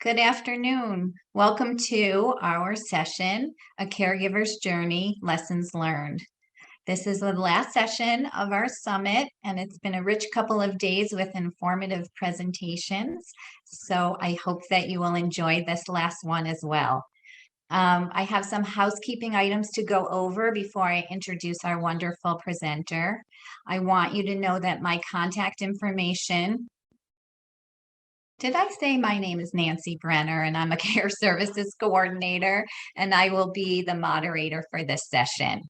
Good afternoon. Welcome to our session, A Caregiver's Journey, Lessons Learned. This is the last session of our summit, and it's been a rich couple of days with informative presentations. So I hope that you will enjoy this last one as well. I have some housekeeping items to go over before I introduce our wonderful presenter. I want you to know that my contact information. Did I say my name is Nancy Brenner and I'm a care services coordinator, and I will be the moderator for this session.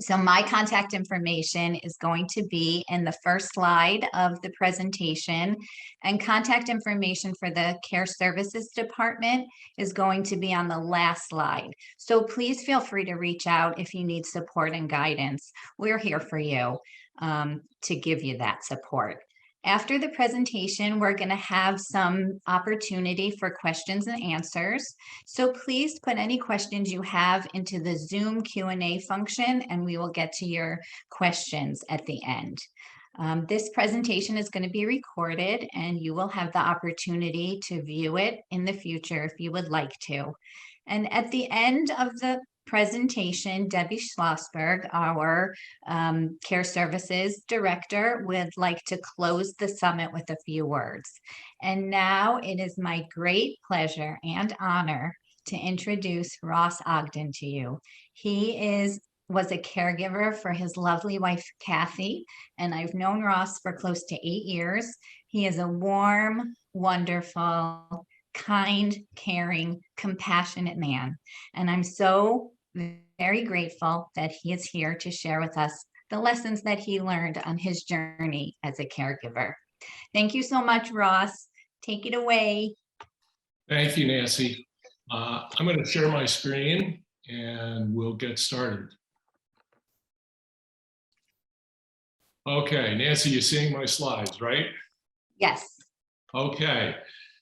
So my contact information is going to be in the first slide of the presentation, and contact information for the care services department is going to be on the last slide. So please feel free to reach out if you need support and guidance. We're here for you to give you that support. After the presentation, we're going to have some opportunity for questions and answers. So please put any questions you have into the Zoom Q&A function, and we will get to your questions at the end. This presentation is going to be recorded, and you will have the opportunity to view it in the future if you would like to. And at the end of the presentation, Debbie Schlossberg, our Care Services Director, would like to close the summit with a few words. And now it is my great pleasure and honor to introduce Ross Ogden to you. He was a caregiver for his lovely wife, Kathy, and I've known Ross for close to 8 years. He is a warm, wonderful, kind, caring, compassionate man. And I'm so very grateful that he is here to share with us the lessons that he learned on his journey as a caregiver. Thank you so much, Ross. Take it away. Thank you, Nancy. I'm going to share my screen and we'll get started. Okay, Nancy, you're seeing my slides, right? Yes. Okay.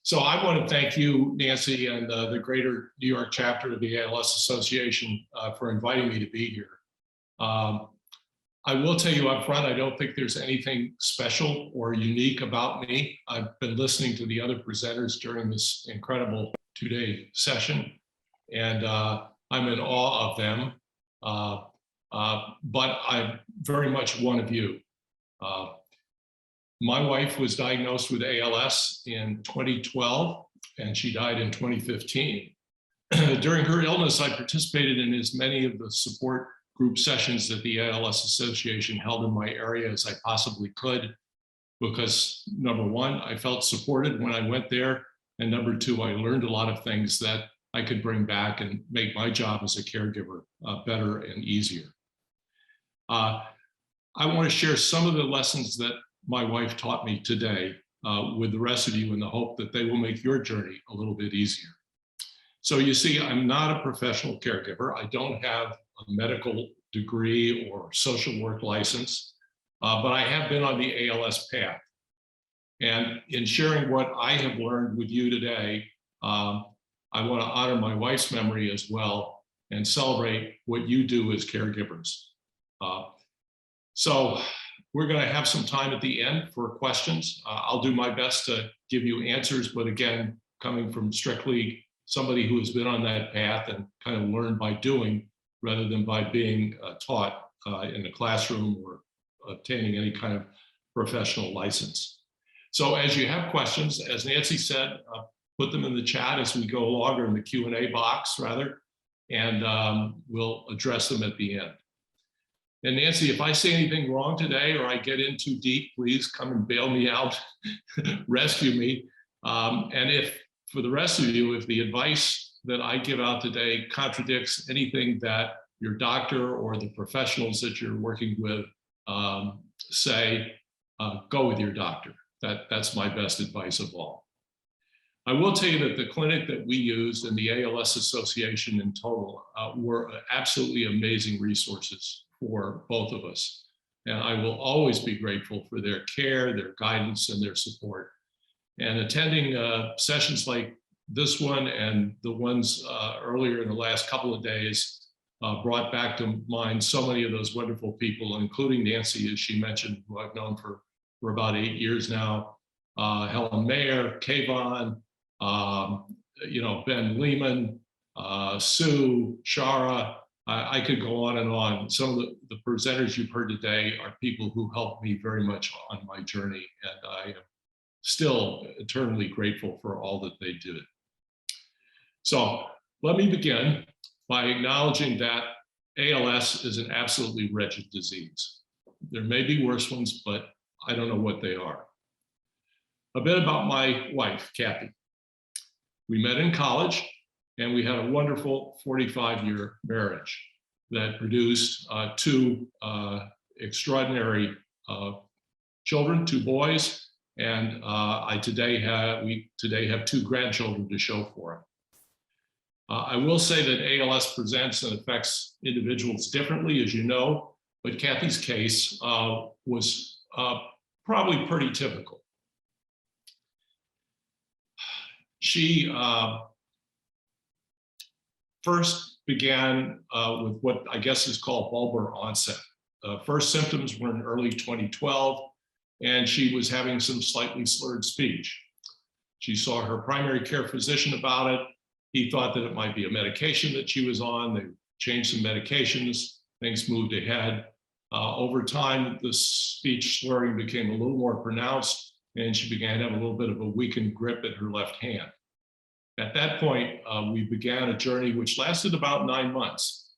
So I want to thank you, Nancy, and the Greater New York chapter of the ALS Association for inviting me to be here. I will tell you up front, I don't think there's anything special or unique about me. I've been listening to the other presenters during this incredible 2-day session, and I'm in awe of them. But I'm very much one of you. My wife was diagnosed with ALS in 2012, and she died in 2015. During her illness, I participated in as many of the support group sessions that the ALS Association held in my area as I possibly could, because number one, I felt supported when I went there, and number two, I learned a lot of things that I could bring back and make my job as a caregiver better and easier. I want to share some of the lessons that my wife taught me today with the rest of you in the hope that they will make your journey a little bit easier. So you see, I'm not a professional caregiver. I don't have a medical degree or social work license, but I have been on the ALS path. And in sharing what I have learned with you today, I want to honor my wife's memory as well and celebrate what you do as caregivers. So we're going to have some time at the end for questions. I'll do my best to give you answers, but again, coming from strictly somebody who has been on that path and kind of learned by doing rather than by being taught in the classroom or obtaining any kind of professional license. So as you have questions, as Nancy said, put them in the chat as we go along, or in the Q&A box rather, and we'll address them at the end. And Nancy, if I say anything wrong today or I get in too deep, please come and bail me out, rescue me. And if, for the rest of you, if the advice that I give out today contradicts anything that your doctor or the professionals that you're working with say, go with your doctor. That's my best advice of all. I will tell you that the clinic that we used and the ALS Association in total were absolutely amazing resources for both of us. And I will always be grateful for their care, their guidance, and their support. And attending sessions like this one and the ones earlier in the last couple of days brought back to mind so many of those wonderful people, including Nancy, as she mentioned, who I've known for about 8 years now, Helen Mayer, Kayvon, Ben Lehman, Sue, Shara. I could go on and on. Some of the presenters you've heard today are people who helped me very much on my journey, and I am still eternally grateful for all that they did. So let me begin by acknowledging that ALS is an absolutely wretched disease. There may be worse ones, but I don't know what they are. A bit about my wife, Kathy. We met in college, and we had a wonderful 45-year marriage that produced two extraordinary children, two boys, and we today have two grandchildren to show for it. I will say that ALS presents and affects individuals differently, as you know, but Kathy's case was probably pretty typical. She first began with what I guess is called bulbar onset. First symptoms were in early 2012, and she was having some slightly slurred speech. She saw her primary care physician about it. He thought that it might be a medication that she was on. They changed some medications, things moved ahead. Over time, the speech slurring became a little more pronounced, and she began to have a little bit of a weakened grip in her left hand. At that point, we began a journey which lasted about 9 months,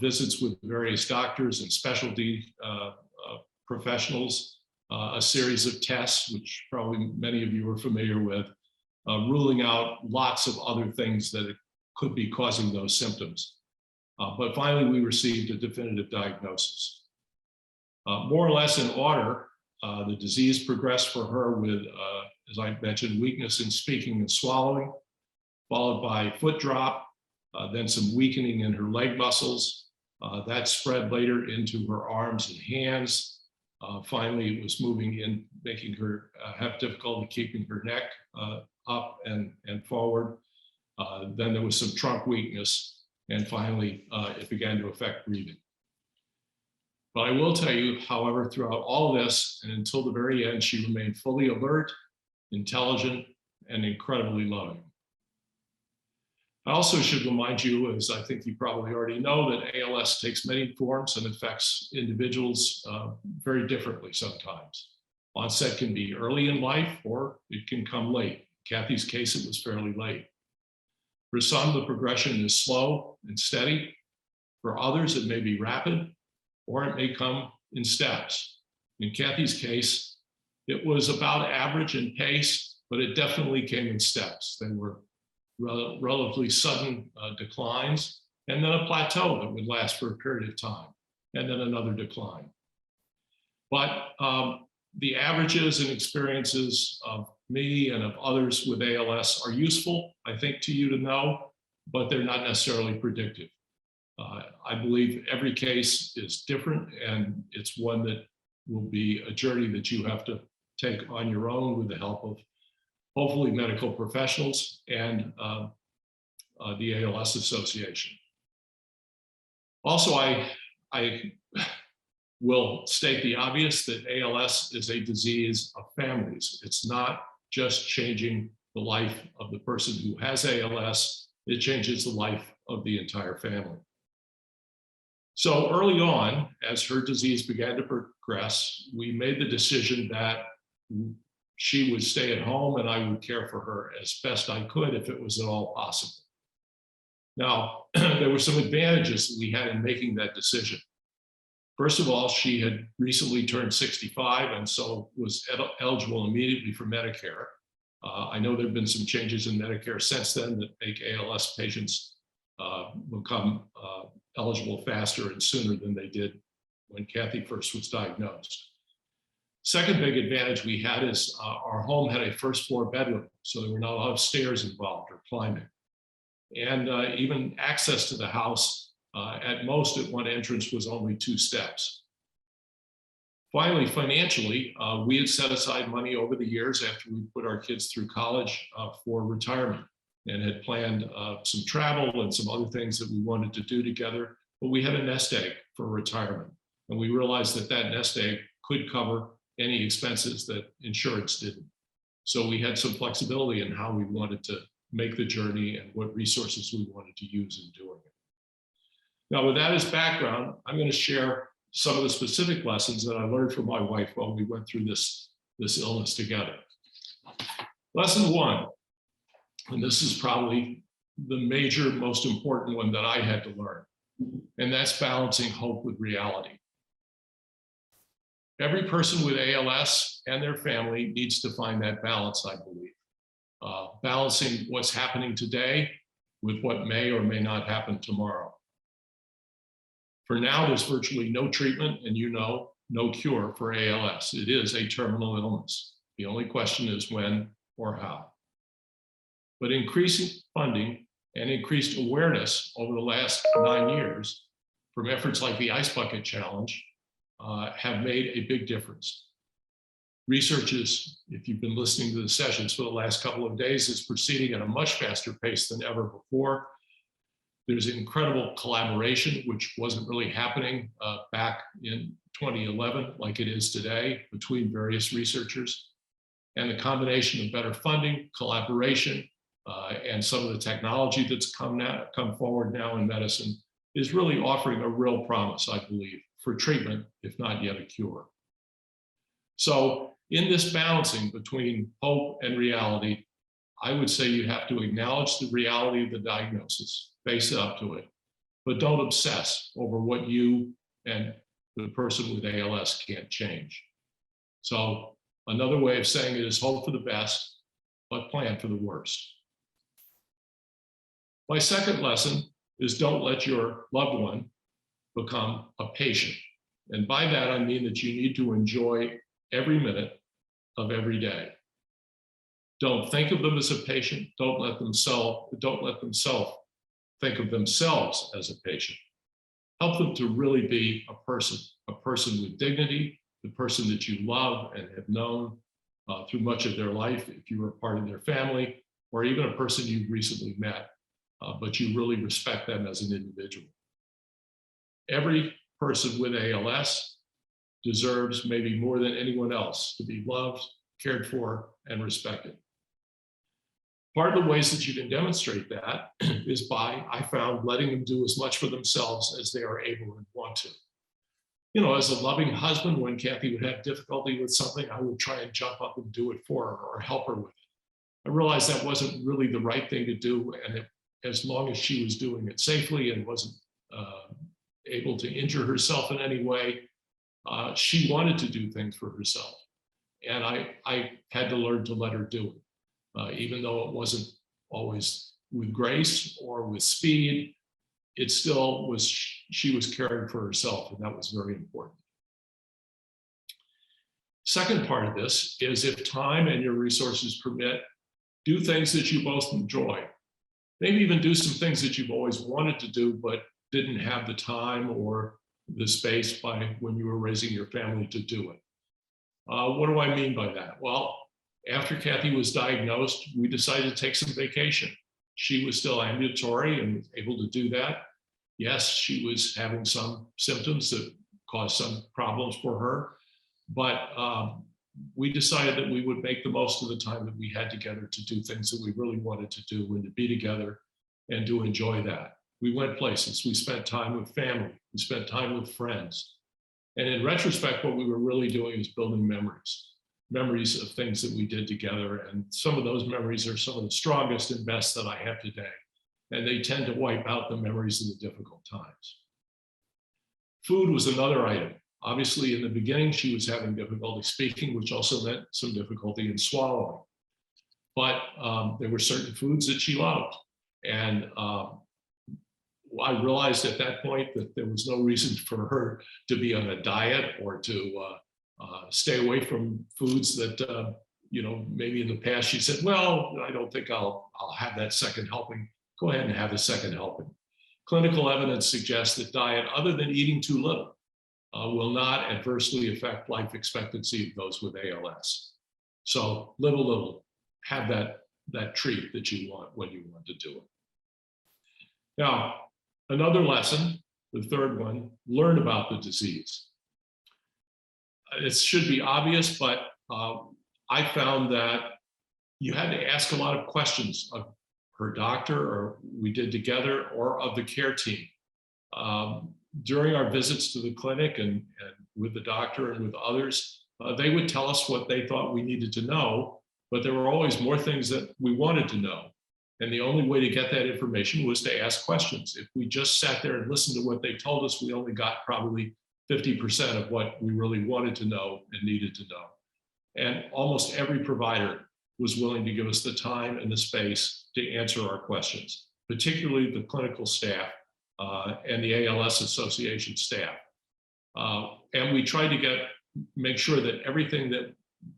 visits with various doctors and specialty professionals, a series of tests, which probably many of you are familiar with, ruling out lots of other things that could be causing those symptoms. But finally, we received a definitive diagnosis. More or less in order, the disease progressed for her with, as I mentioned, weakness in speaking and swallowing, followed by foot drop, then some weakening in her leg muscles. That spread later into her arms and hands. Finally, it was moving in, making her have difficulty keeping her neck up and forward. Then there was some trunk weakness, and finally, it began to affect breathing. But I will tell you, however, throughout all of this and until the very end, she remained fully alert, intelligent, and incredibly loving. I also should remind you, as I think you probably already know, that ALS takes many forms and affects individuals very differently sometimes. Onset can be early in life, or it can come late. In Kathy's case, it was fairly late. For some, the progression is slow and steady. For others, it may be rapid, or it may come in steps. In Kathy's case, it was about average in pace, but it definitely came in steps. They were relatively sudden declines, and then a plateau that would last for a period of time, and then another decline. But the averages and experiences of me and of others with ALS are useful, I think, to you to know, but they're not necessarily predictive. I believe every case is different, and it's one that will be a journey that you have to take on your own with the help of hopefully medical professionals and the ALS Association. Also, I will state the obvious that ALS is a disease of families. It's not just changing the life of the person who has ALS, it changes the life of the entire family. So early on, as her disease began to progress, we made the decision that she would stay at home and I would care for her as best I could if it was at all possible. Now, there were some advantages that we had in making that decision. First of all, she had recently turned 65 and so was eligible immediately for Medicare. I know there have been some changes in Medicare since then that make ALS patients become eligible faster and sooner than they did when Kathy first was diagnosed. Second big advantage we had is our home had a first floor bedroom, so there were not a lot of stairs involved or climbing. And even access to the house, at most at one entrance, was only 2 steps. Finally, financially, we had set aside money over the years after we put our kids through college for retirement, and had planned some travel and some other things that we wanted to do together, but we had a nest egg for retirement. And we realized that that nest egg could cover any expenses that insurance didn't. So we had some flexibility in how we wanted to make the journey and what resources we wanted to use in doing it. Now, with that as background, I'm going to share some of the specific lessons that I learned from my wife while we went through this illness together. Lesson one, and this is probably the major, most important one that I had to learn, and that's balancing hope with reality. Every person with ALS and their family needs to find that balance, I believe. Balancing what's happening today with what may or may not happen tomorrow. For now, there's virtually no treatment and no cure for ALS. It is a terminal illness. The only question is when or how. But increasing funding and increased awareness over the last 9 years from efforts like the Ice Bucket Challenge have made a big difference. Research is, if you've been listening to the sessions for the last couple of days, is proceeding at a much faster pace than ever before. There's incredible collaboration, which wasn't really happening back in 2011 like it is today between various researchers. And the combination of better funding, collaboration, and some of the technology that's come forward now in medicine is really offering a real promise, I believe, for treatment, if not yet a cure. So in this balancing between hope and reality, I would say you have to acknowledge the reality of the diagnosis, face up to it, but don't obsess over what you and the person with ALS can't change. So another way of saying it is hope for the best, but plan for the worst. My second lesson is don't let your loved one become a patient. And by that, I mean that you need to enjoy every minute of every day. Don't think of them as a patient. Don't let them think of themselves as a patient. Help them to really be a person with dignity, the person that you love and have known through much of their life, if you were part of their family, or even a person you've recently met, but you really respect them as an individual. Every person with ALS deserves maybe more than anyone else to be loved, cared for, and respected. Part of the ways that you can demonstrate that is by, I found, letting them do as much for themselves as they are able and want to. You know, as a loving husband, when Kathy would have difficulty with something, I would try and jump up and do it for her or help her with it. I realized that wasn't really the right thing to do, and as long as she was doing it safely and wasn't able to injure herself in any way, she wanted to do things for herself. And I had to learn to let her do it. Even though it wasn't always with grace or with speed, it still was, she was caring for herself, and that was very important. Second part of this is, if time and your resources permit, do things that you both enjoy. Maybe even do some things that you've always wanted to do, but didn't have the time or the space by when you were raising your family to do it. What do I mean by that? Well, after Kathy was diagnosed, we decided to take some vacation. She was still ambulatory and able to do that. Yes, she was having some symptoms that caused some problems for her, but we decided that we would make the most of the time that we had together to do things that we really wanted to do and to be together and to enjoy that. We went places, we spent time with family, we spent time with friends. And in retrospect, what we were really doing is building memories of things that we did together. And some of those memories are some of the strongest and best that I have today. And they tend to wipe out the memories of the difficult times. Food was another item. Obviously, in the beginning, she was having difficulty speaking, which also meant some difficulty in swallowing. But there were certain foods that she loved. And I realized at that point that there was no reason for her to be on a diet or to stay away from foods that, you know, maybe in the past she said, well, I don't think I'll have that second helping. Go ahead and have a second helping. Clinical evidence suggests that diet, other than eating too little, will not adversely affect life expectancy of those with ALS. So live a little, have that treat that you want when you want to do it. Now, another lesson, the third one, learn about the disease. It should be obvious, but I found that you had to ask a lot of questions of her doctor, or we did together, or of the care team. During our visits to the clinic and with the doctor and with others, they would tell us what they thought we needed to know, but there were always more things that we wanted to know. And the only way to get that information was to ask questions. If we just sat there and listened to what they told us, we only got probably 50% of what we really wanted to know and needed to know. And almost every provider was willing to give us the time and the space to answer our questions, particularly the clinical staff and the ALS Association staff. And we tried to make sure that everything that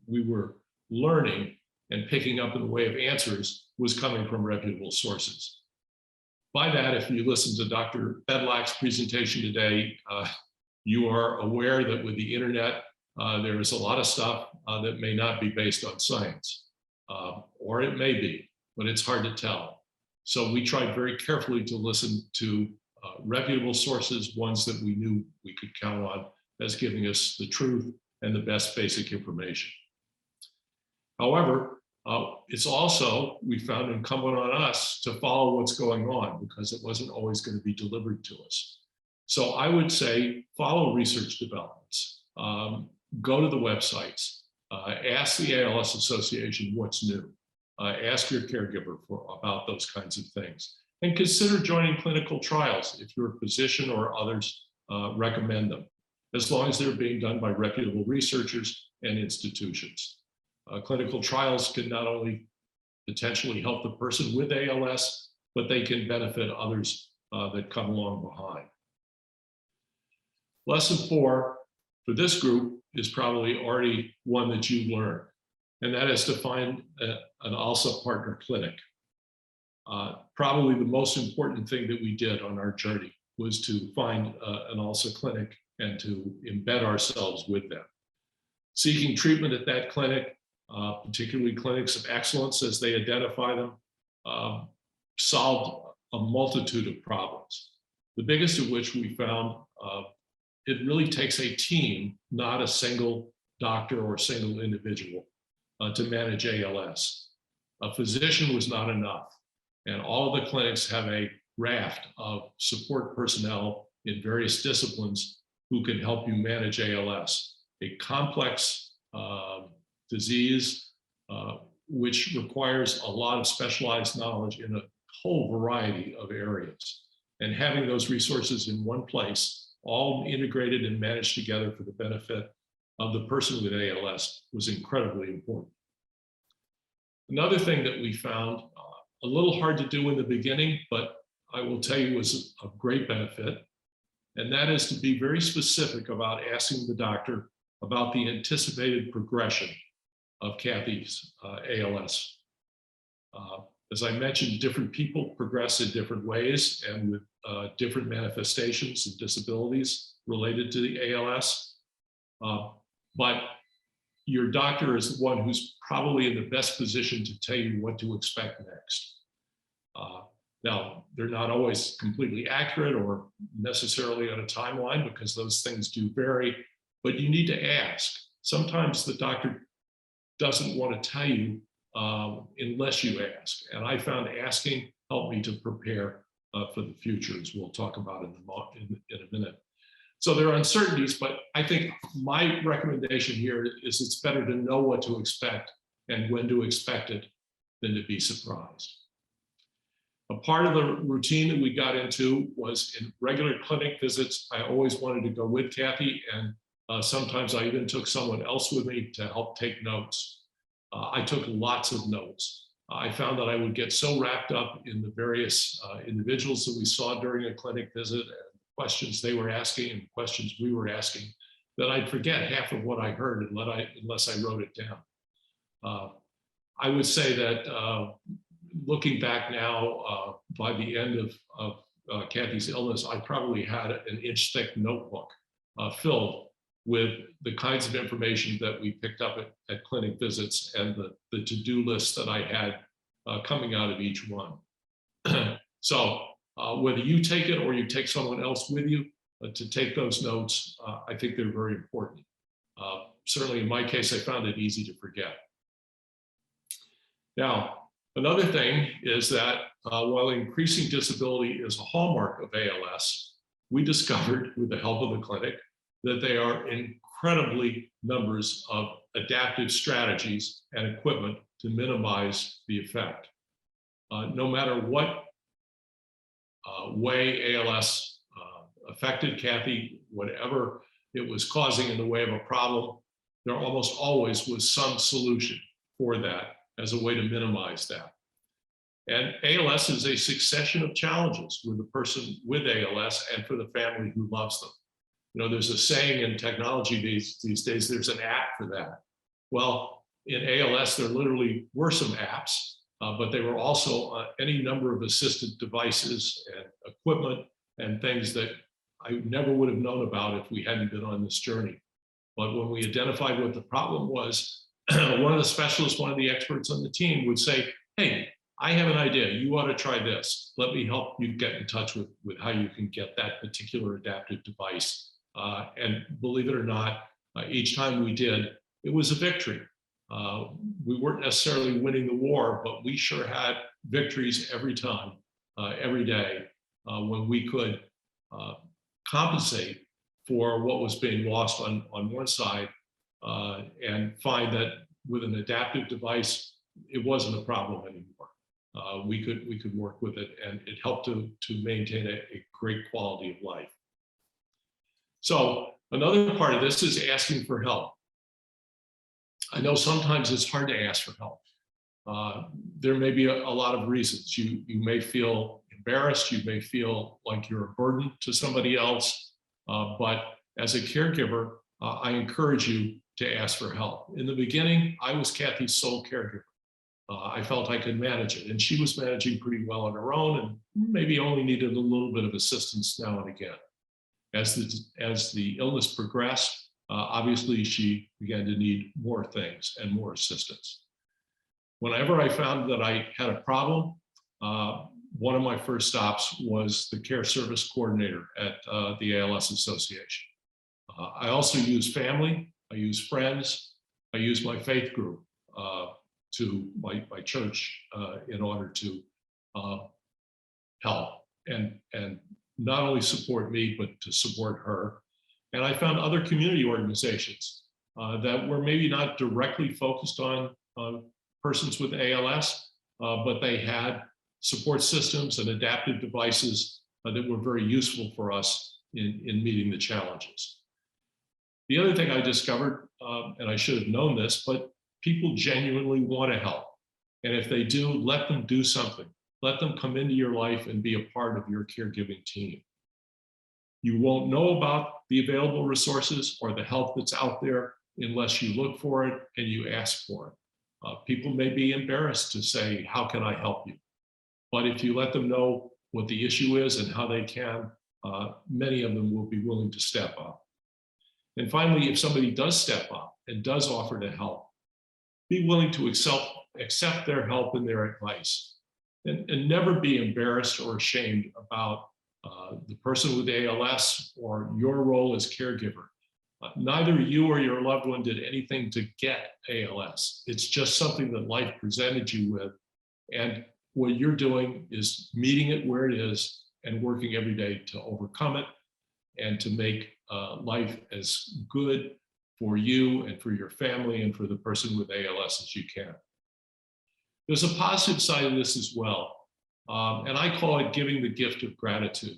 we were learning and picking up in the way of answers was coming from reputable sources. By that, if you listen to Dr. Bedlack's presentation today, you are aware that with the internet, there is a lot of stuff that may not be based on science, or it may be, but it's hard to tell. So we tried very carefully to listen to reputable sources, ones that we knew we could count on as giving us the truth and the best basic information. However, it's also, we found, incumbent on us to follow what's going on, because it wasn't always going to be delivered to us. So I would say follow research developments, go to the websites, ask the ALS Association what's new, ask your caregiver about those kinds of things, and consider joining clinical trials if your physician or others recommend them, as long as they're being done by reputable researchers and institutions. Clinical trials can not only potentially help the person with ALS, but they can benefit others that come along behind. Lesson 4 for this group is probably already one that you learned, and that is to find an ALSA partner clinic. Probably the most important thing that we did on our journey was to find an ALSA clinic and to embed ourselves with them. Seeking treatment at that clinic, particularly clinics of excellence as they identify them, solved a multitude of problems. The biggest of which we found, it really takes a team, not a single doctor or single individual, to manage ALS. A physician was not enough, and all of the clinics have a raft of support personnel in various disciplines who can help you manage ALS, a complex disease which requires a lot of specialized knowledge in a whole variety of areas. And having those resources in one place, all integrated and managed together for the benefit of the person with ALS, was incredibly important. Another thing that we found, a little hard to do in the beginning, but I will tell you was of great benefit, and that is to be very specific about asking the doctor about the anticipated progression of Kathy's ALS. As I mentioned, different people progress in different ways and with different manifestations and disabilities related to the ALS. But your doctor is the one who's probably in the best position to tell you what to expect next. Now, they're not always completely accurate or necessarily on a timeline, because those things do vary, but you need to ask. Sometimes the doctor doesn't want to tell you unless you ask. And I found asking helped me to prepare for the future, as we'll talk about in a minute. So there are uncertainties, but I think my recommendation here is it's better to know what to expect and when to expect it than to be surprised. A part of the routine that we got into was in regular clinic visits. I always wanted to go with Kathy, and sometimes I even took someone else with me to help take notes. I took lots of notes. I found that I would get so wrapped up in the various individuals that we saw during a clinic visit, and questions they were asking and questions we were asking, that I'd forget half of what I heard unless I wrote it down. I would say that looking back now, by the end of Kathy's illness, I probably had an inch-thick notebook filled with the kinds of information that we picked up at clinic visits and the to-do list that I had coming out of each one. So whether you take it or you take someone else with you to take those notes, I think they're very important. Certainly in my case, I found it easy to forget. Now, another thing is that while increasing disability is a hallmark of ALS, we discovered with the help of the clinic that there are incredibly numbers of adaptive strategies and equipment to minimize the effect. No matter what way ALS affected Kathy, whatever it was causing in the way of a problem, there almost always was some solution for that as a way to minimize that. And ALS is a succession of challenges with the person with ALS and for the family who loves them. You know, there's a saying in technology these days, there's an app for that. Well, in ALS, there literally were some apps, but there were also any number of assisted devices and equipment and things that I never would have known about if we hadn't been on this journey. But when we identified what the problem was, one of the specialists, one of the experts on the team would say, hey, I have an idea. You ought to try this. Let me help you get in touch with how you can get that particular adaptive device. And believe it or not, each time we did, it was a victory. We weren't necessarily winning the war, but we sure had victories every time, every day, when we could compensate for what was being lost on one side and find that with an adaptive device, it wasn't a problem anymore. We could work with it, and it helped to maintain a great quality of life. So another part of this is asking for help. I know sometimes it's hard to ask for help. There may be a lot of reasons. You may feel embarrassed, you may feel like you're a burden to somebody else, but as a caregiver, I encourage you to ask for help. In the beginning, I was Kathy's sole caregiver. I felt I could manage it, and she was managing pretty well on her own and maybe only needed a little bit of assistance now and again. As the illness progressed, obviously she began to need more things and more assistance. Whenever I found that I had a problem, one of my first stops was the care service coordinator at the ALS Association. I also use family, I use friends, I use my faith group to my church in order to help and not only support me, but to support her. And I found other community organizations that were maybe not directly focused on persons with ALS, but they had support systems and adaptive devices that were very useful for us in meeting the challenges. The other thing I discovered, and I should have known this, but people genuinely want to help. And if they do, let them do something. Let them come into your life and be a part of your caregiving team. You won't know about the available resources or the help that's out there unless you look for it and you ask for it. People may be embarrassed to say, how can I help you? But if you let them know what the issue is and how they can, many of them will be willing to step up. And finally, if somebody does step up and does offer to help, be willing to accept their help and their advice, and never be embarrassed or ashamed about the person with ALS or your role as caregiver. Neither you or your loved one did anything to get ALS. It's just something that life presented you with. And what you're doing is meeting it where it is and working every day to overcome it and to make life as good for you and for your family and for the person with ALS as you can. There's a positive side of this as well, and I call it giving the gift of gratitude.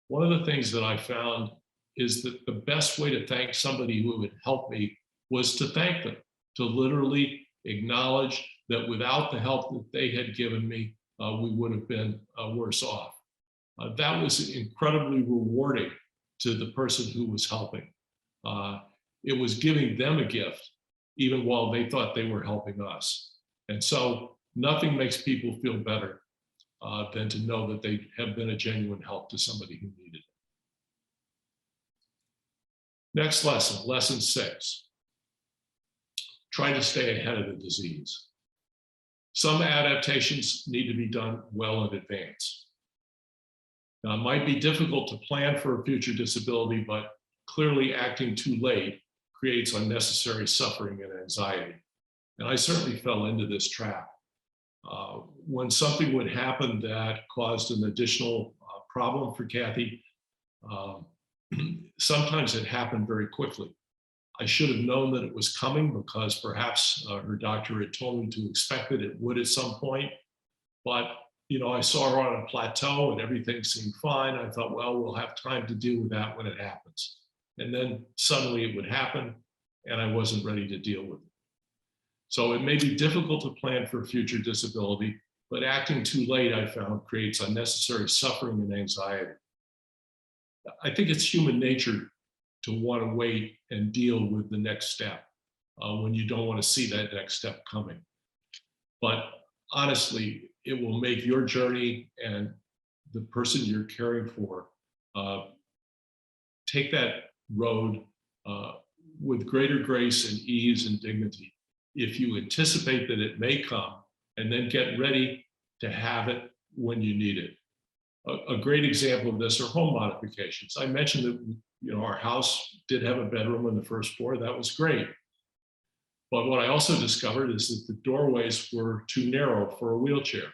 One of the things that I found is that the best way to thank somebody who would help me was to thank them, to literally acknowledge that without the help that they had given me, we would have been worse off. That was incredibly rewarding to the person who was helping. It was giving them a gift, even while they thought they were helping us. And so nothing makes people feel better than to know that they have been a genuine help to somebody who needed it. Next lesson, lesson 6. Try to stay ahead of the disease. Some adaptations need to be done well in advance. Now, it might be difficult to plan for a future disability, but clearly acting too late creates unnecessary suffering and anxiety. And I certainly fell into this trap. When something would happen that caused an additional problem for Kathy, um, sometimes it happened very quickly. I should have known that it was coming because perhaps her doctor had told me to expect that it would at some point. But I saw her on a plateau and everything seemed fine. I thought, well, we'll have time to deal with that when it happens. And then suddenly it would happen and I wasn't ready to deal with it. So it may be difficult to plan for future disability, but acting too late, I found, creates unnecessary suffering and anxiety. I think it's human nature to want to wait and deal with the next step when you don't want to see that next step coming. But honestly, it will make your journey and the person you're caring for take that road with greater grace and ease and dignity if you anticipate that it may come and then get ready to have it when you need it. A great example of this are home modifications. I mentioned that our house did have a bedroom on the first floor. That was great. But what I also discovered is that the doorways were too narrow for a wheelchair.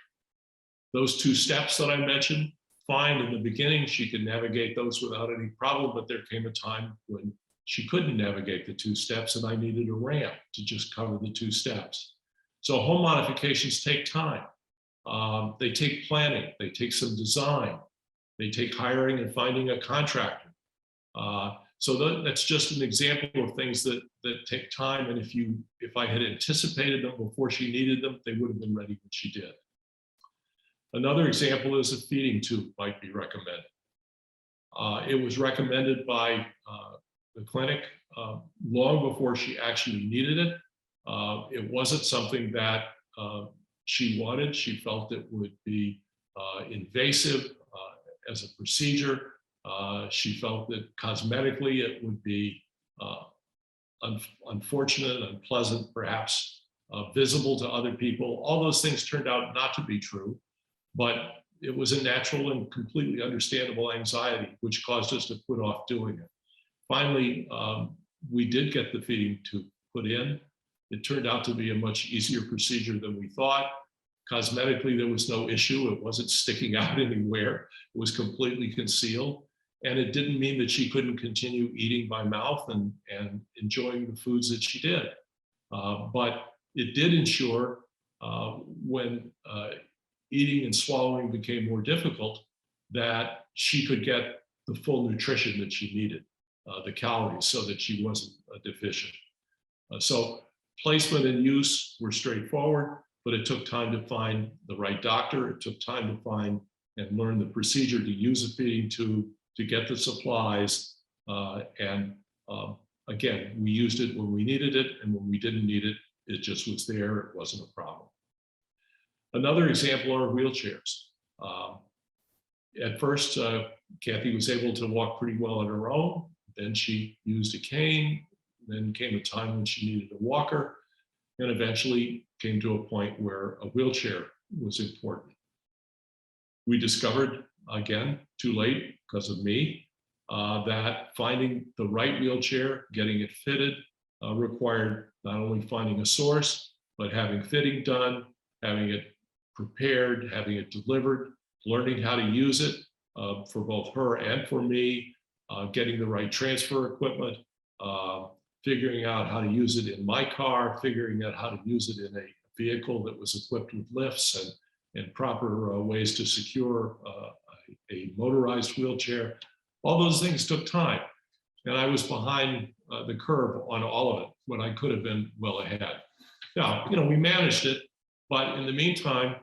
Those 2 steps that I mentioned, fine in the beginning, she could navigate those without any problem, but there came a time when she couldn't navigate the 2 steps and I needed a ramp to just cover the 2 steps. So home modifications take time. They take planning, they take some design, they take hiring and finding a contractor. So that's just an example of things that take time. And if I had anticipated them before she needed them, they would have been ready when she did. Another example is a feeding tube might be recommended. It was recommended by the clinic long before she actually needed it. It wasn't something that she wanted. She felt it would be invasive as a procedure. She felt that cosmetically it would be unfortunate, unpleasant, perhaps visible to other people. All those things turned out not to be true, but it was a natural and completely understandable anxiety, which caused us to put off doing it. Finally, we did get the feeding tube put in. It turned out to be a much easier procedure than we thought. Cosmetically, there was no issue. It wasn't sticking out anywhere. It was completely concealed. And it didn't mean that she couldn't continue eating by mouth and enjoying the foods that she did. But it did ensure when eating and swallowing became more difficult, that she could get the full nutrition that she needed, the calories, so that she wasn't deficient. So placement and use were straightforward, but it took time to find the right doctor. It took time to find and learn the procedure to use a feeding tube, to get the supplies. Again, we used it when we needed it, and when we didn't need it, it just was there. It wasn't a problem. Another example are wheelchairs. At first, Kathy was able to walk pretty well on her own. Then she used a cane. Then came a time when she needed a walker, and eventually came to a point where a wheelchair was important. We discovered, again, too late because of me, that finding the right wheelchair, getting it fitted, required not only finding a source, but having fitting done, having it prepared, having it delivered, learning how to use it for both her and for me, getting the right transfer equipment, figuring out how to use it in my car, figuring out how to use it in a vehicle that was equipped with lifts and proper ways to secure a motorized wheelchair. All those things took time. And I was behind the curve on all of it when I could have been well ahead. Now, we managed it, but in the meantime,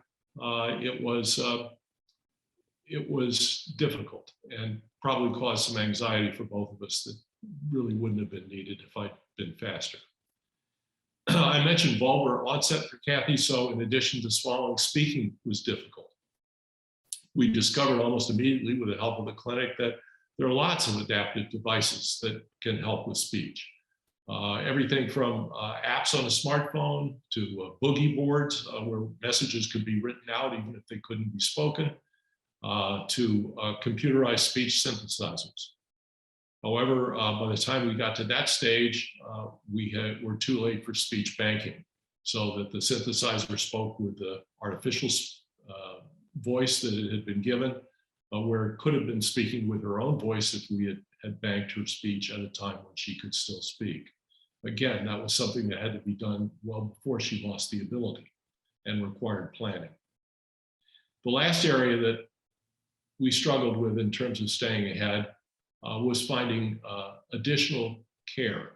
it was difficult and probably caused some anxiety for both of us that really wouldn't have been needed if I'd been faster. I mentioned vulvar onset for Kathy, so in addition to swallowing, speaking was difficult. We discovered almost immediately with the help of the clinic that there are lots of adaptive devices that can help with speech. Everything from apps on a smartphone to boogie boards where messages could be written out even if they couldn't be spoken, to computerized speech synthesizers. However, by the time we got to that stage, we were too late for speech banking. so that the synthesizer spoke with the artificial voice that it had been given, where it could have been speaking with her own voice if we had banked her speech at a time when she could still speak. Again, that was something that had to be done well before she lost the ability and required planning. The last area that we struggled with in terms of staying ahead was finding additional care.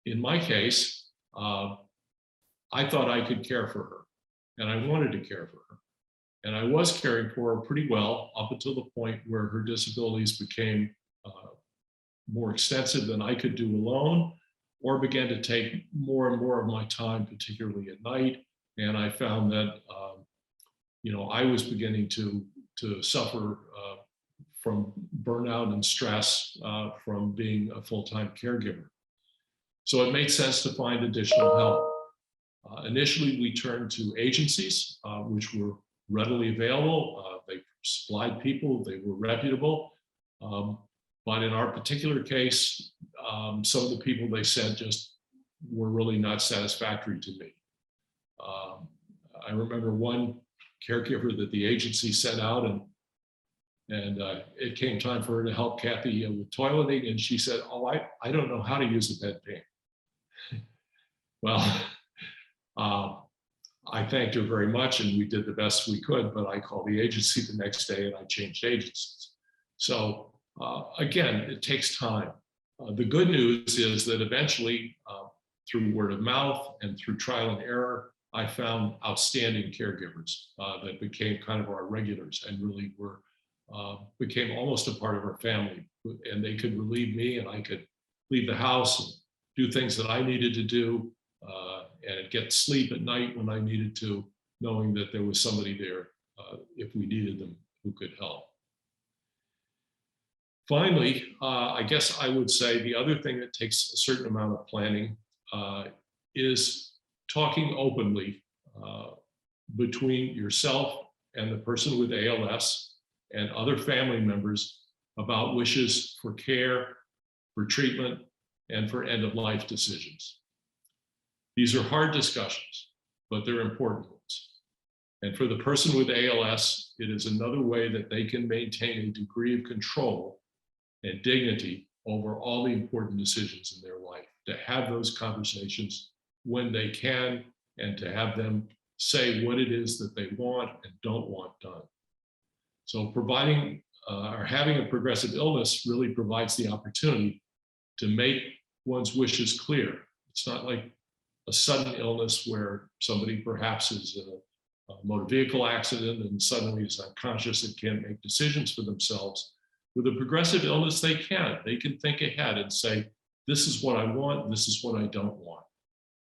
In my case, I thought I could care for her, and I wanted to care for her. And I was caring for her pretty well up until the point where her disabilities became more extensive than I could do alone, or began to take more and more of my time, particularly at night. And I found that I was beginning to suffer from burnout and stress from being a full-time caregiver. So it made sense to find additional help. Initially, we turned to agencies, which were readily available. They supplied people, they were reputable. But in our particular case, some of the people they sent just were really not satisfactory to me. I remember one caregiver that the agency sent out, and it came time for her to help Kathy with toileting, and she said, "Oh, I don't know how to use a bedpan." Well, I thanked her very much, and we did the best we could, but I called the agency the next day and I changed agencies. So again, it takes time. The good news is that eventually, through word of mouth and through trial and error, I found outstanding caregivers that became kind of our regulars and really became almost a part of our family. And they could relieve me, and I could leave the house and do things that I needed to do, and get sleep at night when I needed to, knowing that there was somebody there if we needed them who could help. Finally, I guess I would say the other thing that takes a certain amount of planning is talking openly between yourself and the person with ALS and other family members about wishes for care, for treatment, and for end-of-life decisions. These are hard discussions, but they're important ones. And for the person with ALS, it is another way that they can maintain a degree of control and dignity over all the important decisions in their life, to have those conversations when they can, and to have them say what it is that they want and don't want done. So providing or having a progressive illness really provides the opportunity to make one's wishes clear. It's not like a sudden illness where somebody perhaps is in a motor vehicle accident and suddenly is unconscious and can't make decisions for themselves. With a progressive illness, they can. They can think ahead and say, this is what I want, this is what I don't want.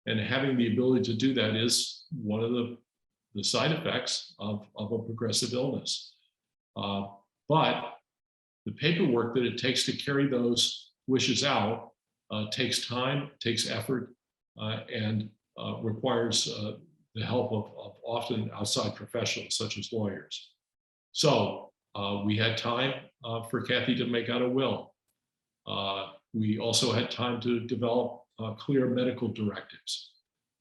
And having the ability to do that is one of the side effects of a progressive illness. But the paperwork that it takes to carry those wishes out takes time, takes effort, and requires the help of often outside professionals such as lawyers. So we had time for Kathy to make out a will. We also had time to develop clear medical directives,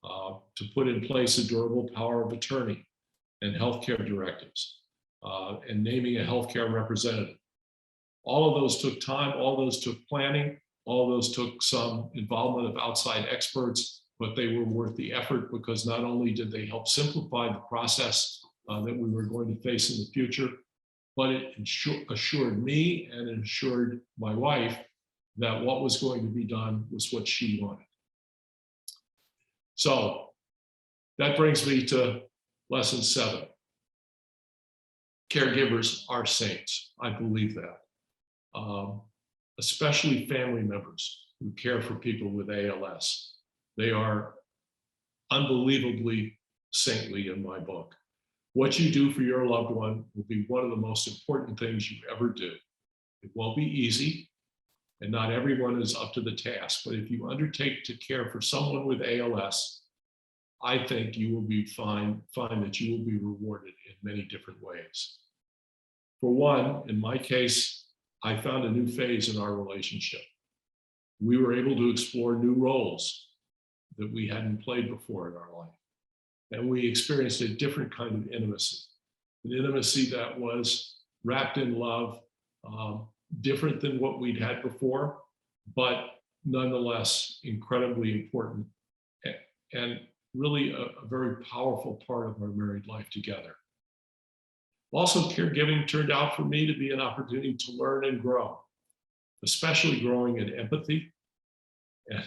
to put in place a durable power of attorney and healthcare directives, and naming a healthcare representative. All of those took time, all those took planning, all of those took some involvement of outside experts, but they were worth the effort because not only did they help simplify the process that we were going to face in the future, but it assured me and it assured my wife that what was going to be done was what she wanted. So that brings me to lesson 7. Caregivers are saints. I believe that. Especially family members who care for people with ALS. They are unbelievably saintly in my book. What you do for your loved one will be one of the most important things you ever do. It won't be easy, and not everyone is up to the task, but if you undertake to care for someone with ALS, I think you will find that you will be rewarded in many different ways. For one, in my case, I found a new phase in our relationship. We were able to explore new roles that we hadn't played before in our life. And we experienced a different kind of intimacy, an intimacy that was wrapped in love, different than what we'd had before, but nonetheless incredibly important and really a very powerful part of our married life together. Also, caregiving turned out for me to be an opportunity to learn and grow, especially growing in empathy, and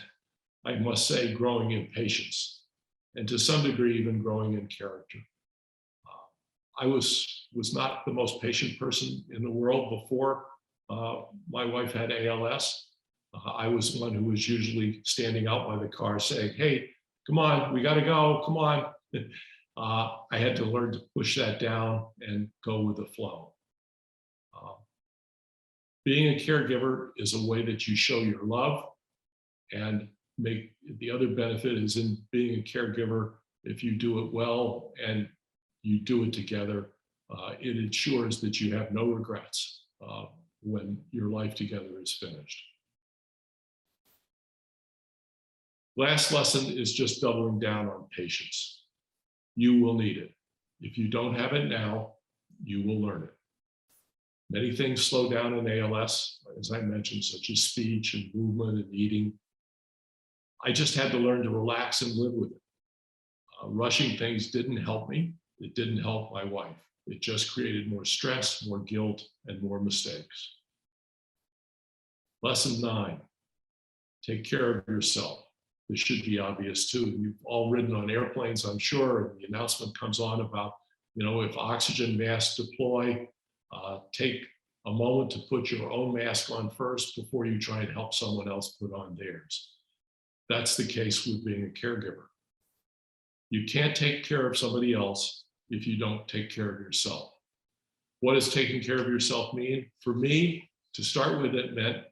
I must say growing in patience, and to some degree even growing in character. I was not the most patient person in the world before my wife had ALS. I was one who was usually standing out by the car saying, "Hey, come on, we got to go, come on." I had to learn to push that down and go with the flow. Being a caregiver is a way that you show your love, and the other benefit is in being a caregiver, if you do it well and you do it together, it ensures that you have no regrets when your life together is finished. Last lesson is just doubling down on patience. You will need it. If you don't have it now, you will learn it. Many things slow down in ALS, as I mentioned, such as speech and movement and eating. I just had to learn to relax and live with it. Rushing things didn't help me. It didn't help my wife. It just created more stress, more guilt, and more mistakes. Lesson 9, take care of yourself. This should be obvious too. You've all ridden on airplanes, I'm sure, and the announcement comes on about, if oxygen masks deploy, take a moment to put your own mask on first before you try and help someone else put on theirs. That's the case with being a caregiver. You can't take care of somebody else if you don't take care of yourself. What does taking care of yourself mean? For me, to start with, it meant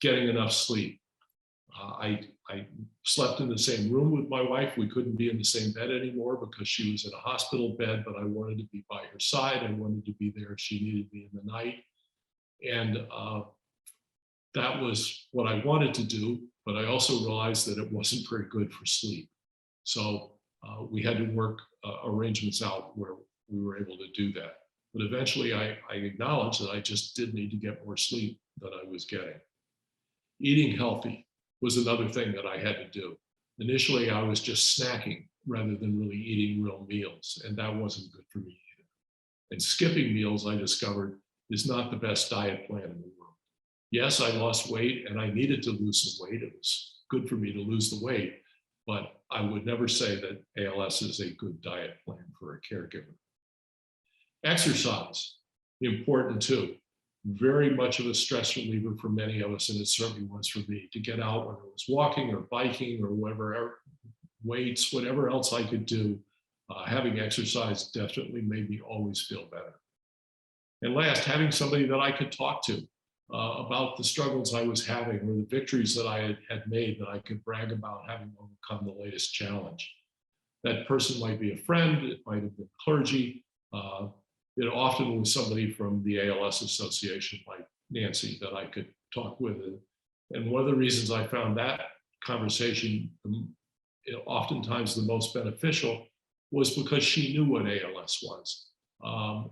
getting enough sleep. I slept in the same room with my wife. We couldn't be in the same bed anymore because she was in a hospital bed, but I wanted to be by her side. I wanted to be there if she needed me in the night. And that was what I wanted to do, but I also realized that it wasn't very good for sleep. So we had to work arrangements out where we were able to do that. But eventually I acknowledged that I just did need to get more sleep than I was getting. Eating healthy was another thing that I had to do. Initially, I was just snacking rather than really eating real meals, and that wasn't good for me either. And skipping meals, I discovered, is not the best diet plan in the world. Yes, I lost weight and I needed to lose some weight. It was good for me to lose the weight, but I would never say that ALS is a good diet plan for a caregiver. Exercise, important too. Very much of a stress reliever for many of us, and it certainly was for me, to get out, whether it was walking or biking or whatever, weights, whatever else I could do. Having exercise definitely made me always feel better. And last, having somebody that I could talk to about the struggles I was having or the victories that I had made that I could brag about having overcome the latest challenge. That person might be a friend, it might have been clergy, it often was somebody from the ALS Association like Nancy that I could talk with. And one of the reasons I found that conversation oftentimes the most beneficial was because she knew what ALS was.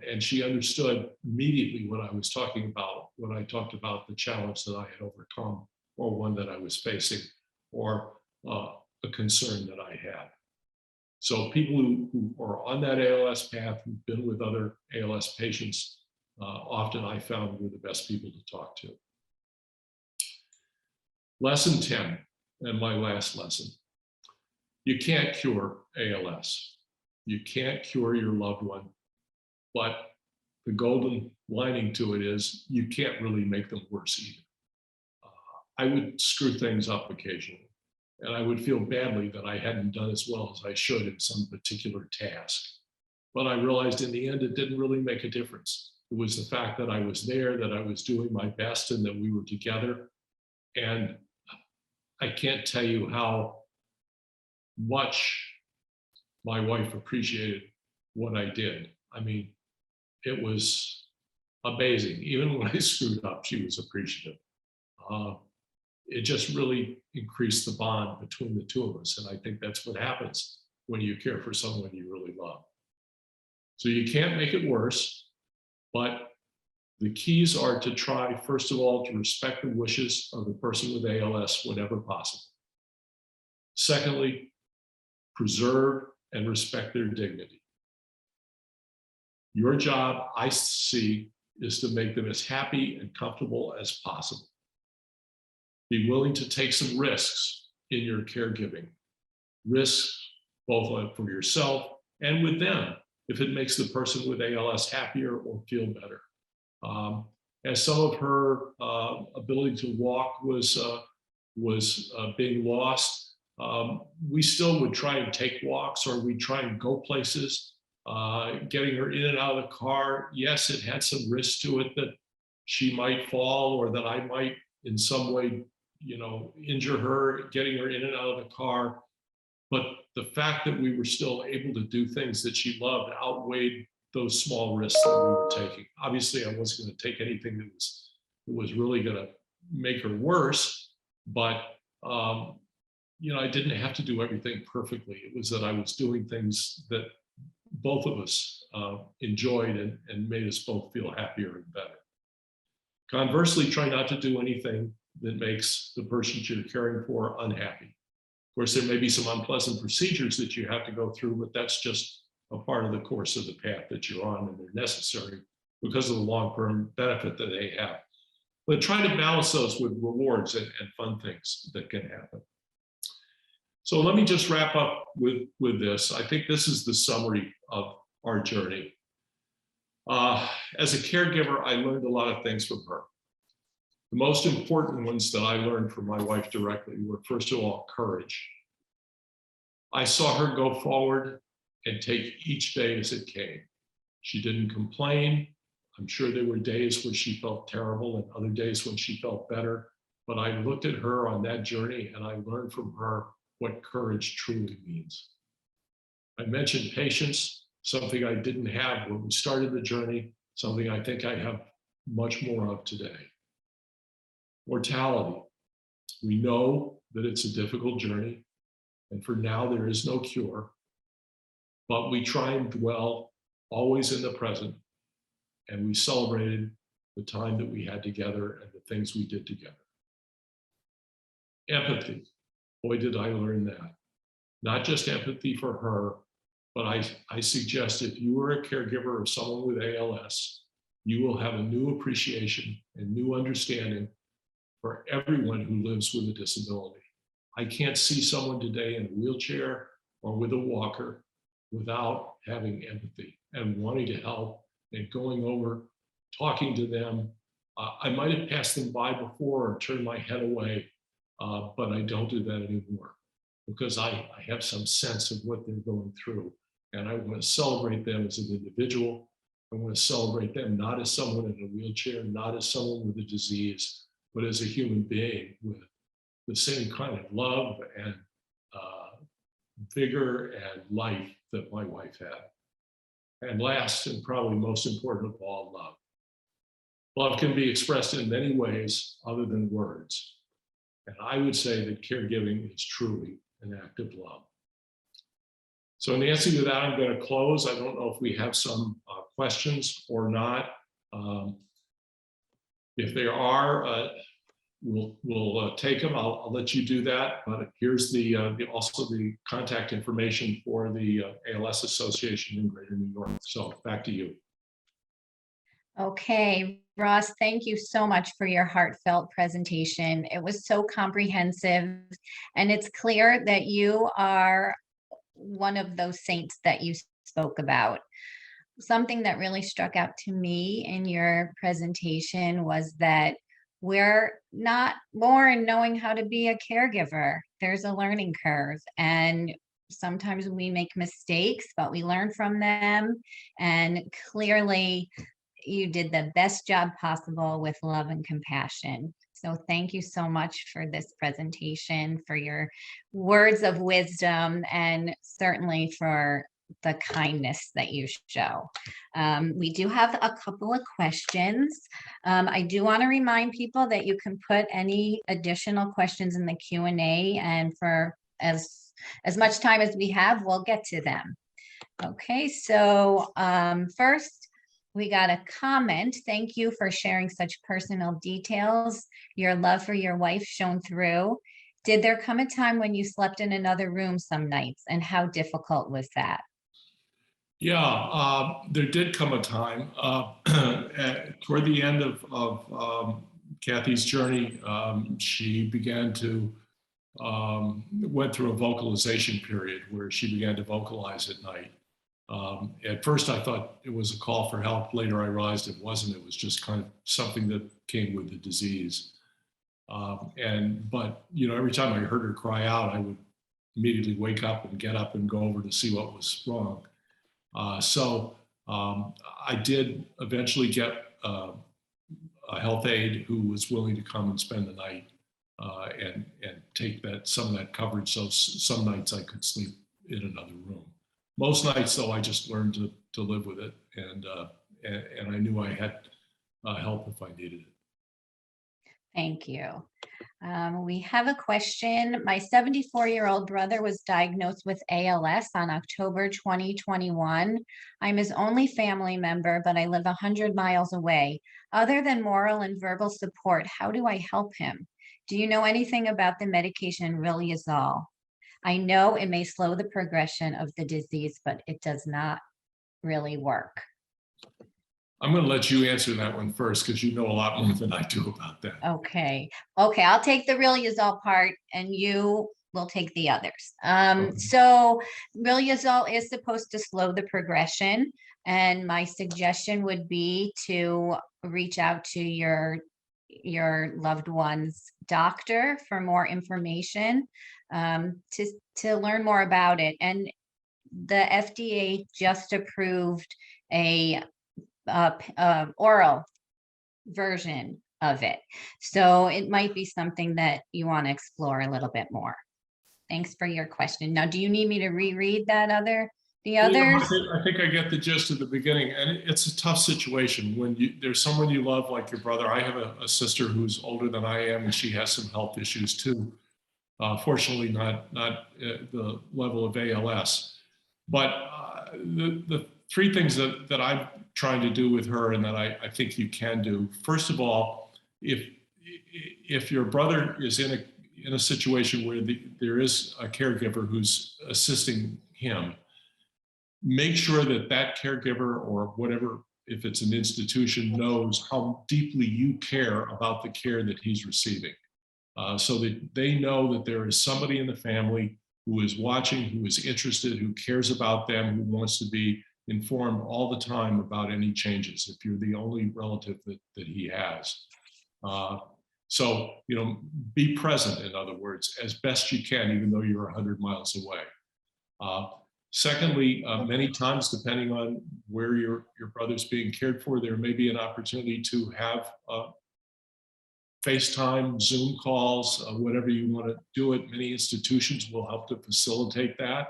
And she understood immediately what I was talking about when I talked about the challenge that I had overcome, or one that I was facing, or a concern that I had. So people who are on that ALS path, who've been with other ALS patients, often I found were the best people to talk to. Lesson 10, and my last lesson. You can't cure ALS. You can't cure your loved one, but the golden lining to it is you can't really make them worse either. I would screw things up occasionally. And I would feel badly that I hadn't done as well as I should in some particular task. But I realized in the end, it didn't really make a difference. It was the fact that I was there, that I was doing my best, and that we were together. And I can't tell you how much my wife appreciated what I did. I mean, it was amazing. Even when I screwed up, she was appreciative. it just really increased the bond between the two of us. And I think that's what happens when you care for someone you really love. So you can't make it worse, but the keys are to try, first of all, to respect the wishes of the person with ALS whenever possible. Secondly, preserve and respect their dignity. Your job, I see, is to make them as happy and comfortable as possible. Be willing to take some risks in your caregiving. Risks both for yourself and with them, if it makes the person with ALS happier or feel better. As some of her ability to walk was being lost, we still would try and take walks, or we'd try and go places. Getting her in and out of the car, yes, it had some risk to it that she might fall or that I might in some way, injure her, getting her in and out of the car. But the fact that we were still able to do things that she loved outweighed those small risks that we were taking. Obviously, I wasn't going to take anything that was really going to make her worse, but I didn't have to do everything perfectly. It was that I was doing things that both of us enjoyed and made us both feel happier and better. Conversely, try not to do anything that makes the person you're caring for unhappy. Of course, there may be some unpleasant procedures that you have to go through, but that's just a part of the course of the path that you're on, and they're necessary because of the long-term benefit that they have. But try to balance those with rewards and fun things that can happen. So let me just wrap up with this. I think this is the summary of our journey. As a caregiver, I learned a lot of things from her. The most important ones that I learned from my wife directly were, first of all, courage. I saw her go forward and take each day as it came. She didn't complain. I'm sure there were days when she felt terrible and other days when she felt better. But I looked at her on that journey and I learned from her what courage truly means. I mentioned patience, something I didn't have when we started the journey, something I think I have much more of today. Mortality. We know that it's a difficult journey, and for now there is no cure, but we try and dwell always in the present, and we celebrated the time that we had together and the things we did together. Empathy. Boy, did I learn that. Not just empathy for her, but I suggest if you are a caregiver of someone with ALS, you will have a new appreciation and new understanding for everyone who lives with a disability. I can't see someone today in a wheelchair or with a walker without having empathy and wanting to help and going over, talking to them. I might have passed them by before or turned my head away, but I don't do that anymore because I have some sense of what they're going through. And I want to celebrate them as an individual. I want to celebrate them not as someone in a wheelchair, not as someone with a disease, but as a human being with the same kind of love and vigor and life that my wife had. And last, and probably most important of all, love. Love can be expressed in many ways other than words. And I would say that caregiving is truly an act of love. So Nancy, with that, I'm going to close. I don't know if we have some questions or not. If there are, we'll take them. I'll let you do that. But here's also the contact information for the ALS Association in Greater New York. So back to you. Okay, Ross, thank you so much for your heartfelt presentation. It was so comprehensive, and it's clear that you are one of those saints that you spoke about. Something that really struck out to me in your presentation was that we're not born knowing how to be a caregiver. There's a learning curve, and sometimes we make mistakes, but we learn from them. And clearly, you did the best job possible with love and compassion. So thank you so much for this presentation, for your words of wisdom, and certainly for the kindness that you show. We do have a couple of questions. I do want to remind people that you can put any additional questions in the Q&A, and for as much time as we have, we'll get to them. Okay, so first, we got a comment. Thank you for sharing such personal details. Your love for your wife shone through. Did there come a time when you slept in another room some nights, and how difficult was that? Yeah, there did come a time toward the end of Kathy's journey. She began to went through a vocalization period where she began to vocalize at night. At first, I thought it was a call for help. Later, I realized it wasn't. It was just kind of something that came with the disease. But you know, every time I heard her cry out, I would immediately wake up and get up and go over to see what was wrong. So I did eventually get a health aide who was willing to come and spend the night and take some of that coverage. So some nights I could sleep in another room. Most nights, though, I just learned to live with it, and I knew I had help if I needed it. Thank you. We have a question. My 74-year-old brother was diagnosed with ALS on October 2021. I'm his only family member, but I live 100 miles away. Other than moral and verbal support, how do I help him? Do you know anything about the medication Riluzole? I know it may slow the progression of the disease, but it does not really work. I'm going to let you answer that one first because you know a lot more than I do about that. Okay. Okay, I'll take the Riluzole part and you will take the others. Okay. So Riluzole is supposed to slow the progression, and my suggestion would be to reach out to your loved one's doctor for more information, to learn more about it. And the FDA just approved a oral version of it. So it might be something that you want to explore a little bit more. Thanks for your question. Now, do you need me to reread the others? Yeah, I think I get the gist of the beginning, and it's a tough situation when there's someone you love like your brother. I have a sister who's older than I am, and she has some health issues too. Fortunately, not the level of ALS. But the three things that I'm trying to do with her, and that I think you can do. First of all, if your brother is in a situation where there is a caregiver who's assisting him, make sure that caregiver or whatever, if it's an institution, knows how deeply you care about the care that he's receiving, so that they know that there is somebody in the family who is watching, who is interested, who cares about them, who wants to be informed all the time about any changes if you're the only relative that he has. So, you know, be present, in other words, as best you can, even though you're 100 miles away. Secondly, many times, depending on where your brother's being cared for, there may be an opportunity to have FaceTime, Zoom calls, whatever you want to do it. Many institutions will help to facilitate that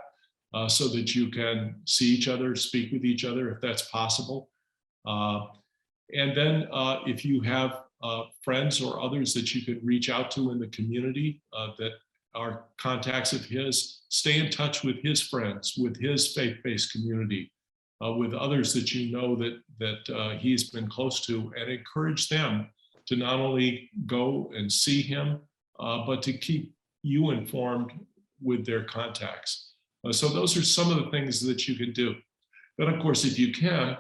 so that you can see each other, speak with each other if that's possible. And then if you have friends or others that you could reach out to in the community that are contacts of his, stay in touch with his friends, with his faith-based community, with others that you know that he's been close to, and encourage them to not only go and see him, but to keep you informed with their contacts. So those are some of the things that you can do. Then, of course, if you can,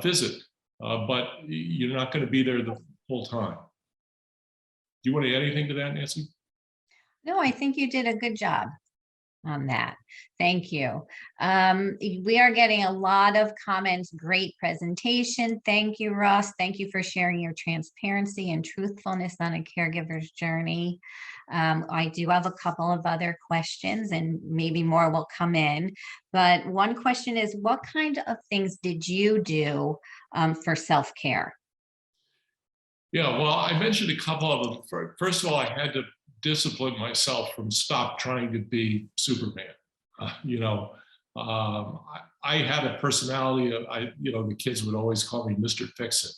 visit, but you're not going to be there the whole time. Do you want to add anything to that, Nancy? No, I think you did a good job on that. Thank you. We are getting a lot of comments. Great presentation. Thank you, Ross. Thank you for sharing your transparency and truthfulness on a caregiver's journey. I do have a couple of other questions, and maybe more will come in. But one question is, what kind of things did you do for self-care? Yeah, well, I mentioned a couple of them. First of all, I had to discipline myself from stop trying to be Superman. You know, I had a personality of, the kids would always call me Mr. Fix-It.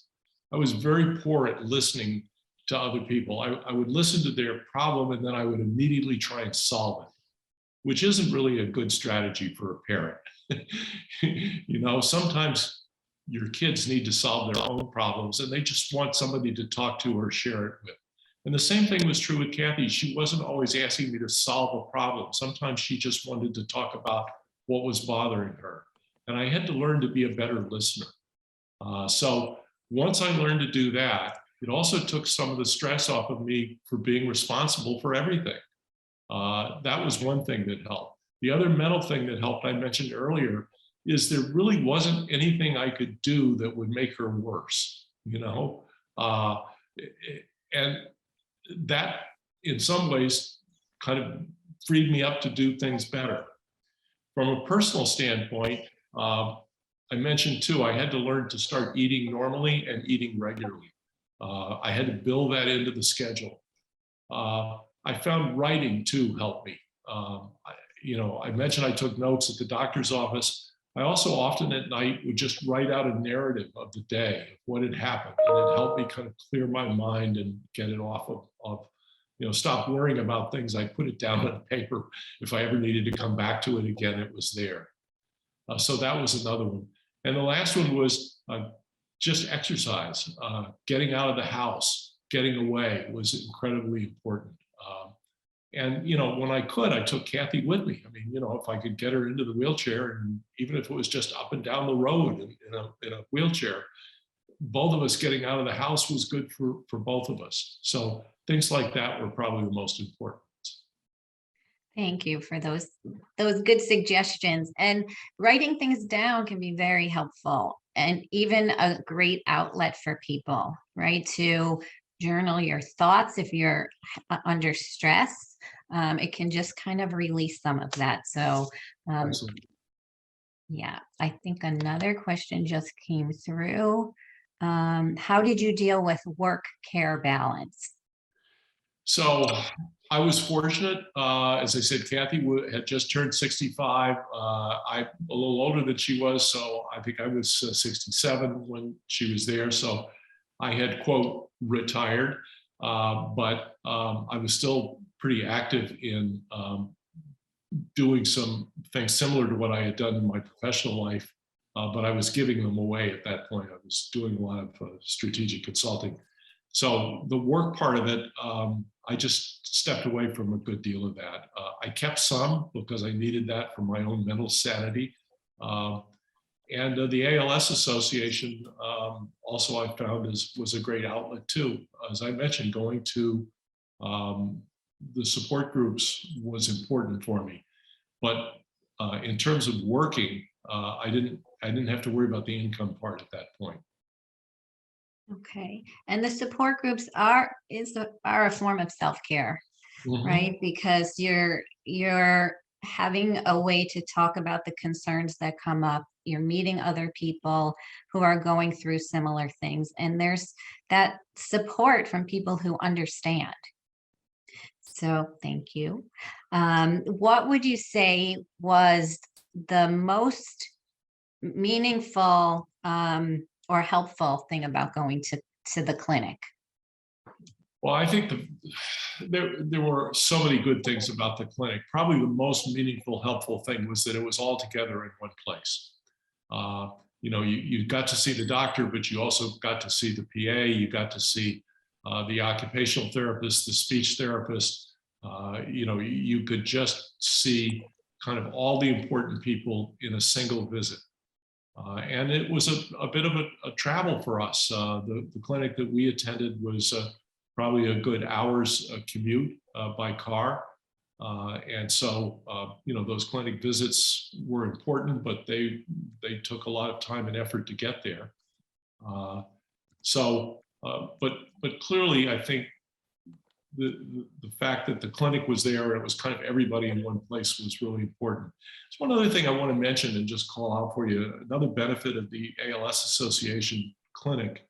I was very poor at listening to other people. I would listen to their problem and then I would immediately try and solve it, which isn't really a good strategy for a parent. Sometimes your kids need to solve their own problems and they just want somebody to talk to or share it with. And the same thing was true with Kathy. She wasn't always asking me to solve a problem. Sometimes she just wanted to talk about what was bothering her. And I had to learn to be a better listener. So once I learned to do that, it also took some of the stress off of me for being responsible for everything. That was one thing that helped. The other mental thing that helped, I mentioned earlier, is there really wasn't anything I could do that would make her worse, and that in some ways kind of freed me up to do things better. From a personal standpoint, I mentioned too, I had to learn to start eating normally and eating regularly. I had to build that into the schedule. I found writing too helped me. I mentioned I took notes at the doctor's office. I also often at night would just write out a narrative of the day, of what had happened, and it helped me kind of clear my mind and get it off of stop worrying about things. I put it down on paper. If I ever needed to come back to it again, it was there. So that was another one. And the last one was just exercise. Getting out of the house, getting away was incredibly important. And when I could, I took Kathy with me. I mean, if I could get her into the wheelchair, and even if it was just up and down the road in a wheelchair, both of us getting out of the house was good for both of us. So things like that were probably the most important. Thank you for those good suggestions. And writing things down can be very helpful and even a great outlet for people, right? To journal your thoughts if you're under stress. It can just kind of release some of that. So yeah, I think another question just came through. How did you deal with work-care balance? So I was fortunate. As I said, Kathy had just turned 65. I'm a little older than she was, so I think I was 67 when she was there. So I had, quote, retired, but I was still pretty active in doing some things similar to what I had done in my professional life, but I was giving them away at that point. I was doing a lot of strategic consulting. So the work part of it, I just stepped away from a good deal of that. I kept some because I needed that for my own mental sanity. And the ALS Association also I found was a great outlet too. As I mentioned, going to the support groups was important for me. But in terms of working, I didn't have to worry about the income part at that point. Okay. And the support groups are a form of self-care, right? Because you're having a way to talk about the concerns that come up. You're meeting other people who are going through similar things. And there's that support from people who understand. So thank you. What would you say was the most meaningful or helpful thing about going to the clinic? Well, I think there were so many good things about the clinic. Probably the most meaningful, helpful thing was that it was all together in one place. You got to see the doctor, but you also got to see the PA. You got to see the occupational therapist, the speech therapist. You could just see kind of all the important people in a single visit. And it was a bit of a travel for us. The clinic that we attended was probably a good hour's commute by car. And so, those clinic visits were important, but they took a lot of time and effort to get there. But clearly, I think the fact that the clinic was there and it was kind of everybody in one place was really important. There's one other thing I want to mention and just call out for you. Another benefit of the ALS Association clinic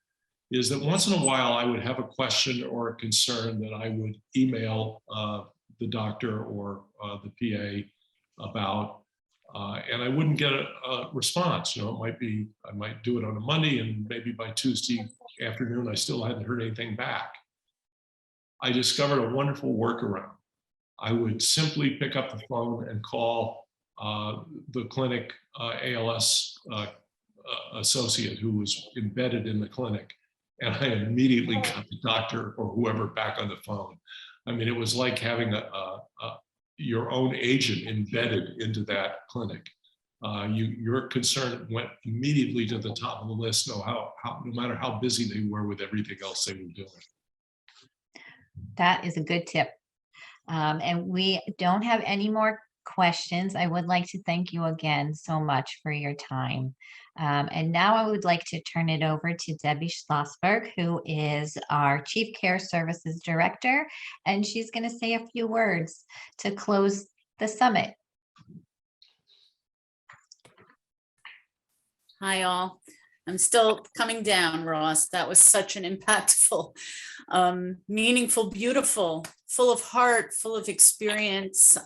is that once in a while I would have a question or a concern that I would email the doctor or the PA about. And I wouldn't get a response. You know, it might be, I might do it on a Monday, and maybe by Tuesday afternoon, I still hadn't heard anything back. I discovered a wonderful workaround. I would simply pick up the phone and call the clinic ALS associate who was embedded in the clinic. And I immediately got the doctor or whoever back on the phone. I mean, it was like having your own agent embedded into that clinic. Your concern went immediately to the top of the list, no matter how busy they were with everything else they were doing. That is a good tip. And we don't have any more questions. I would like to thank you again so much for your time. And now I would like to turn it over to Debbie Schlossberg, who is our Chief Care Services Director, and she's going to say a few words to close the summit. Hi, all. I'm still coming down, Ross. That was such an impactful, meaningful, beautiful, full of heart, full of experience.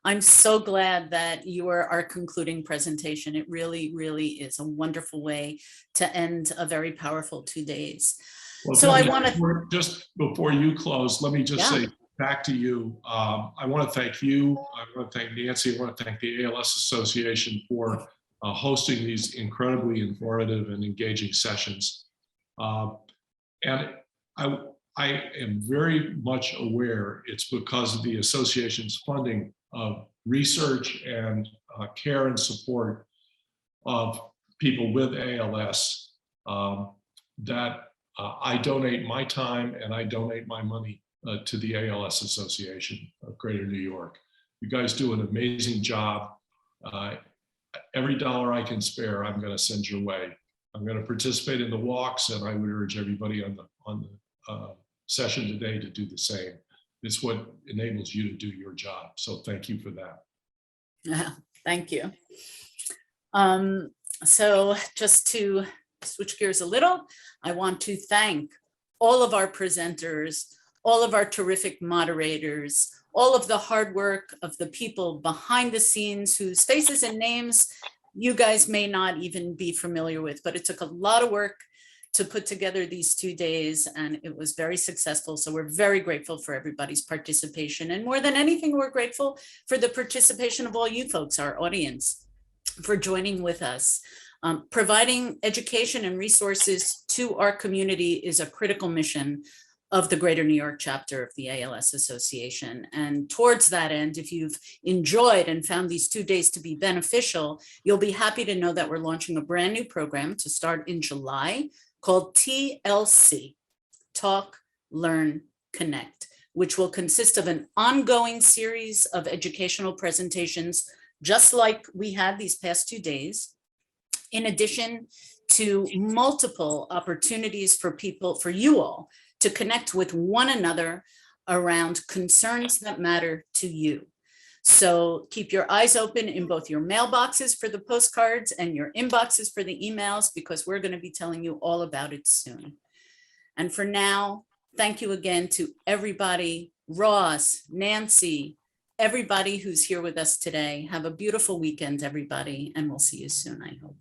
I'm so glad that you are our concluding presentation. It really, really is a wonderful way to end a very powerful 2 days. Well, so I want to just before you close, let me just say back to you. I want to thank you. I want to thank Nancy. I want to thank the ALS Association for hosting these incredibly informative and engaging sessions. And I am very much aware it's because of the association's funding of research and care and support of people with ALS that I donate my time and I donate my money to the ALS Association of Greater New York. You guys do an amazing job. Every dollar I can spare, I'm going to send your way. I'm going to participate in the walks, and I would urge everybody on the session today to do the same. It's what enables you to do your job. So thank you for that. Thank you. So just to switch gears a little, I want to thank all of our presenters, all of our terrific moderators, all of the hard work of the people behind the scenes whose faces and names you guys may not even be familiar with, but it took a lot of work to put together these 2 days, and it was very successful. So we're very grateful for everybody's participation. And more than anything, we're grateful for the participation of all you folks, our audience, for joining with us. Providing education and resources to our community is a critical mission of the Greater New York chapter of the ALS Association. And towards that end, if you've enjoyed and found these 2 days to be beneficial, you'll be happy to know that we're launching a brand new program to start in July called TLC, Talk, Learn, Connect, which will consist of an ongoing series of educational presentations, just like we had these past 2 days, in addition to multiple opportunities for people, for you all, to connect with one another around concerns that matter to you. So keep your eyes open in both your mailboxes for the postcards and your inboxes for the emails, because we're going to be telling you all about it soon. And for now, thank you again to everybody, Ross, Nancy, everybody who's here with us today. Have a beautiful weekend, everybody, and we'll see you soon, I hope.